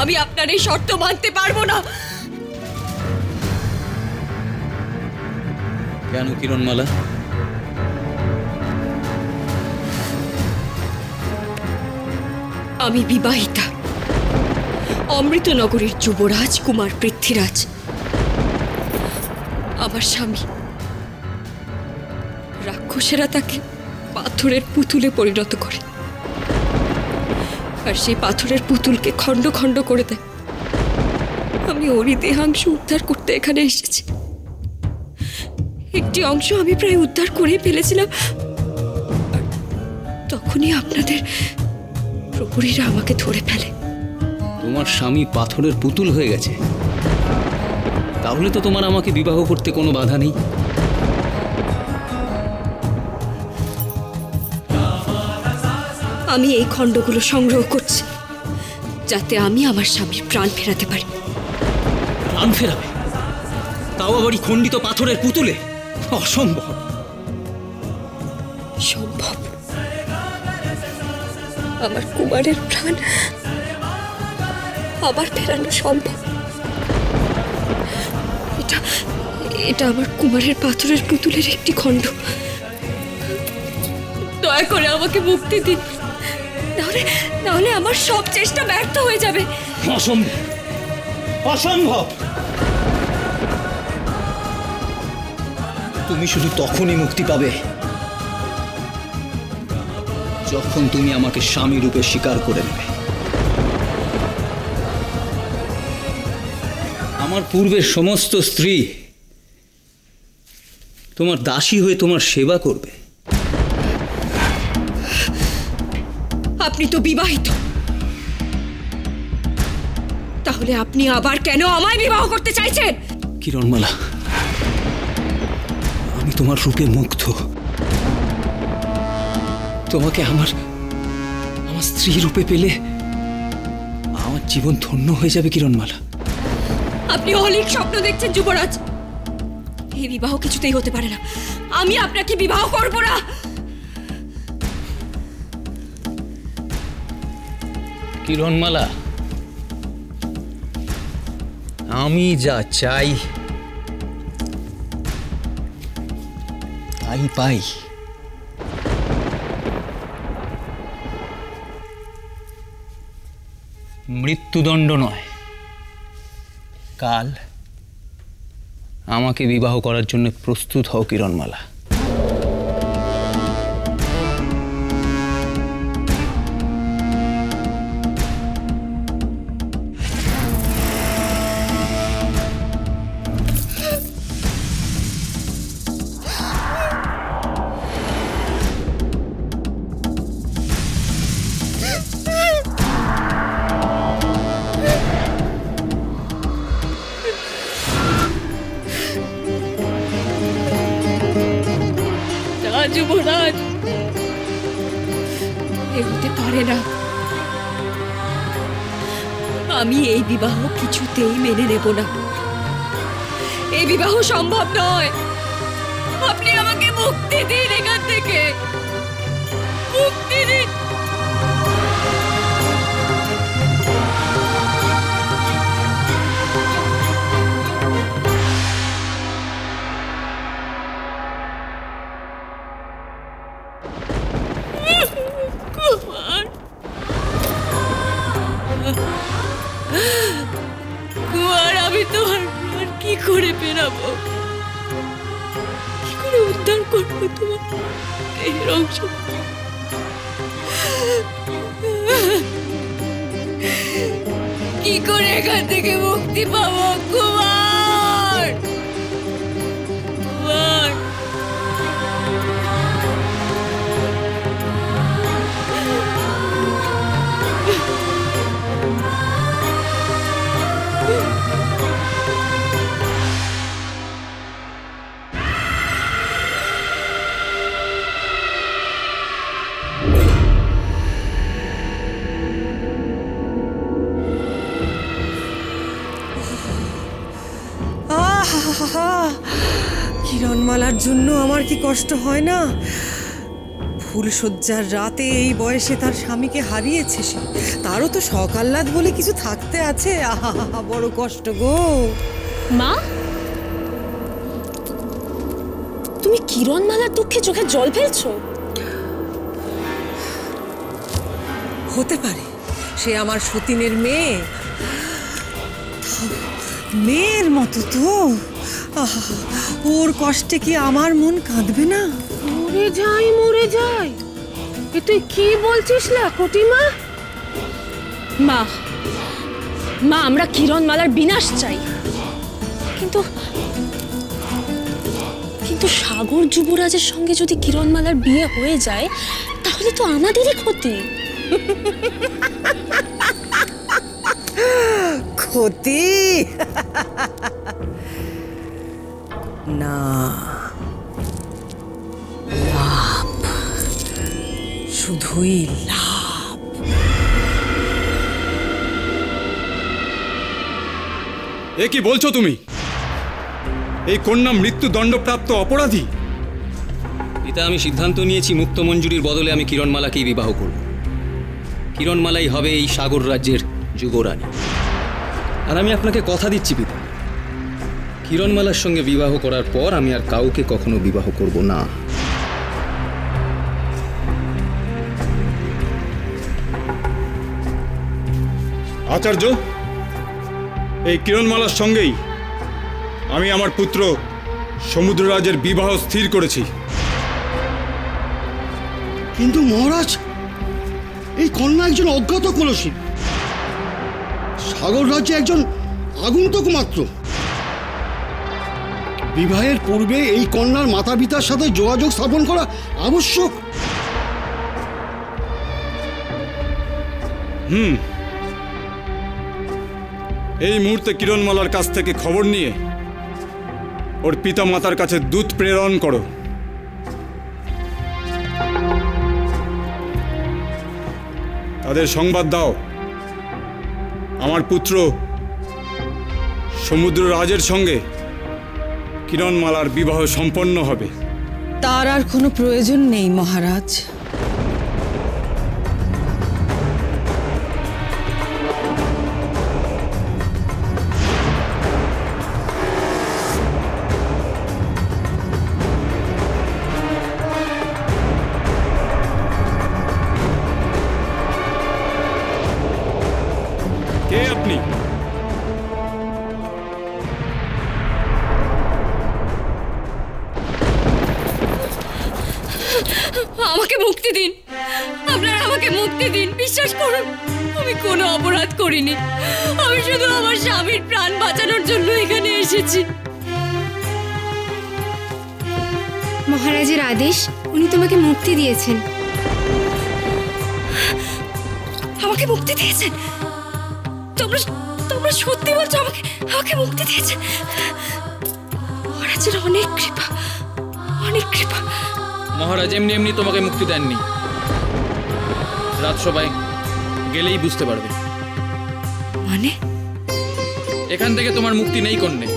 আমি আপনার এই শর্ত মানতে পারবো না। কেন কিরণমালা? আমি বিবাহিতা, অমৃতনগরীর যুবরাজ কুমার পৃথ্বীরাজ। আমার স্বামী, রাক্ষসেরা তাকে পাথরের পুতুলে পরিণত করে, আর সেই পাথরের পুতুলকে খণ্ড খণ্ড করে দেয়। আমি ওরই দেহাংশ উদ্ধার করতে এখানে এসেছি। একটি অংশ আমি প্রায় উদ্ধার করে ফেলেছিলাম, তখনই আপনাদের প্রহরীরা আমাকে ধরে ফেলে। তোমার স্বামী পাথরের পুতুল হয়ে গেছে, তাহলে তো তোমার আমাকে বিবাহ করতে কোনো বাধা নেই। আমি এই খণ্ডগুলো সংগ্রহ করছি যাতে আমি আমার স্বামীর প্রাণ ফেরাতে পারি। প্রাণ ফেরাবে? তাও আবার এই খণ্ডিত পাথরের পুতুলে? অসম্ভব। সম্ভব। আমার কুমারের প্রাণ আবার ফেরানো সম্ভব। এটা আমার কুমারের পাথরের পুতুলের একটি খণ্ড। দয়া করে আমাকে মুক্তি দিন, নাহলে আমার সব চেষ্টা ব্যর্থ হয়ে যাবে। অসম্ভব, অসম্ভব। তুমি শুধু তখনই মুক্তি পাবে যখন তুমি আমাকে স্বামী রূপে স্বীকার করে নেবে। আমার পূর্বের সমস্ত স্ত্রী তোমার দাসী হয়ে তোমার সেবা করবে। আপনি তো বিবাহিত, তাহলে আপনি আবার কেন আমায় বিবাহ করতে চাইছেন? কিরণমালা, আমি তোমার রূপে মুগ্ধ। তোমাকে আমার স্ত্রী রূপে পেলে আমার জীবন ধন্য হয়ে যাবে কিরণমালা। আপনি অলিক স্বপ্ন দেখছেন যুবরাজ। এই বিবাহ কিছুতেই হতে পারে না। আমি আপনাকে বিবাহ করব না। কিরণমালা, আমি যা চাই তাই পাই। মৃত্যুদণ্ড নয়, কাল আমাকে বিবাহ করার জন্য প্রস্তুত হও কিরণমালা। যুবরাজ, এ হতে পারে না। আমি এই বিবাহ কিছুতেই মেনে নেব না। এই বিবাহ সম্ভব নয়। আপনি আমাকে মুক্তি দিন এখান থেকে, মুক্তি দিন। কুমার, আমি তোমার প্রাণ কি করে ফেরাবো? কি করে উদ্ধার করবো তোমার দেহের অংশ? কি করে এখান থেকে মুক্তি পাবো কুমার? কুমার, কিরণমালার জন্য আমার কি কষ্ট হয় না? ফুলশয্যার রাতে এই বয়সে তার স্বামীকে হারিয়েছে সে। তারও তো শখ আহ্লাদ বলে কিছু থাকতে আছে। আহা, বড় কষ্ট গো। মা, তুমি কিরণমালার দুঃখে চোখে জল ফেলছো? হতে পারে সে আমার সতীনের মেয়ে, মেয়ের মতো তো। আহা, ওর কষ্টে কি আমার মন কাঁদবে না? মরে যাই মরে যাই, এ তুই কি বলছিস লাখটিমা? মা মা, আমরা কিরণমালার বিনাশ চাই, কিন্তু কিন্তু সাগর যুবরাজের সঙ্গে যদি কিরণমালার বিয়ে হয়ে যায় তাহলে তো আমাদেরই ক্ষতি। ক্ষতি না, লাভ, শুধুই লাভ। এ কি বলছো তুমি? এই কন্যা মৃত্যুদণ্ডপ্রাপ্ত অপরাধী। পিতা, আমি সিদ্ধান্ত নিয়েছি মুক্ত মঞ্জুরির বদলে আমি কিরণমালাকেই বিবাহ করব। কিরণমালাই হবে এই সাগর রাজ্যের যুবরানী। আর আমি আপনাকে কথা দিচ্ছি পিতা, কিরণমালার সঙ্গে বিবাহ করার পর আমি আর কাউকে কখনো বিবাহ করব না। আচার্য, এই কিরণমালার সঙ্গেই আমি আমার পুত্র সমুদ্ররাজের বিবাহ স্থির করেছি। কিন্তু মহারাজ, এই কন্যা একজন অজ্ঞাত কলসী, সাগর রাজ্যে একজন আগন্তুক মাত্র। বিবাহের পূর্বে এই কন্যার মাতা পিতার সাথে যোগাযোগ স্থাপন করা আবশ্যক। এই মুহূর্তে কিরণমালার কাছ থেকে খবর নিয়ে ওর পিতা মাতার কাছে দূত প্রেরণ করো। তাদের সংবাদ দাও আমার পুত্র সমুদ্ররাজের সঙ্গে কিরণমালার বিবাহ সম্পন্ন হবে। তার আর কোনো প্রয়োজন নেই মহারাজ। কে আপনি? আমাকে মুক্তি দিন, আপনারা আমাকে মুক্তি দিন। বিশ্বাস করুন, আমি কোনো অপরাধ করিনি। আমি শুধু আমার স্বামীর প্রাণ বাঁচানোর জন্য এখানে এসেছি। মহারাজের আদেশ, উনি তোমাকে মুক্তি দিয়েছেন। আমাকে মুক্তি দিয়েছেন? তোমরা তোমরা সত্যি বলছো? আমাকে আমাকে মুক্তি দিয়েছেন? মহারাজের অনেক কৃপা, অনেক কৃপা। মহারাজ এমনি এমনি তোমাকে মুক্তি দেননি। রাজসভায় গেলেই বুঝতে পারবে। মানে? এখান থেকে তোমার মুক্তি নেই কন্যে।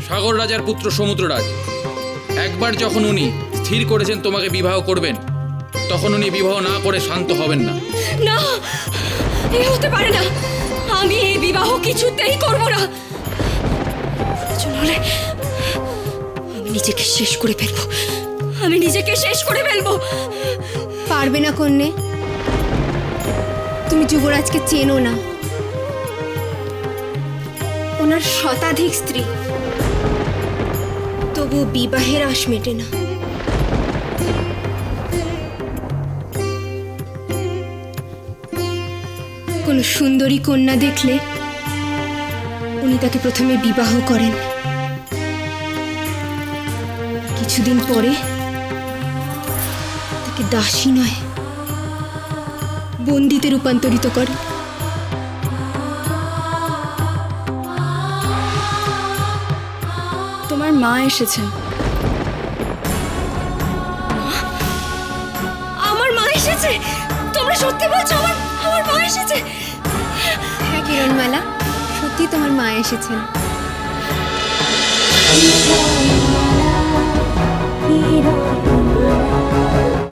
সাগর রাজার পুত্র সমুদ্ররাজ একবার যখন উনি স্থির করেছেন তোমাকে বিবাহ করবেন, তখন উনি বিবাহ না করে শান্ত হবেন না। না, এ হতে পারে না। আমি এই বিবাহ কিছুতেই করব না। চলে আমি নিজেকে শেষ করে ফেলবো। আমি নিজেকে শেষ করে ফেলবো। পারবে না কন্যে, তুমি যুবরাজকে চেনো না। ওনার শতাধিক স্ত্রী, তবু বিবাহের আশ মেটে না। কোনো সুন্দরী কন্যা দেখলে উনি তাকে প্রথমে বিবাহ করেন, কিছুদিন পরে তাকে দাসী নয় বন্দিতে রূপান্তরিত করে। তোমার মা এসেছে। আমার মা এসেছে? তোমরা সত্যি বলছো? আমার আমার মা এসেছে? হ্যাঁ কিরণমালা, সত্যি তোমার মা এসেছেন। Hero.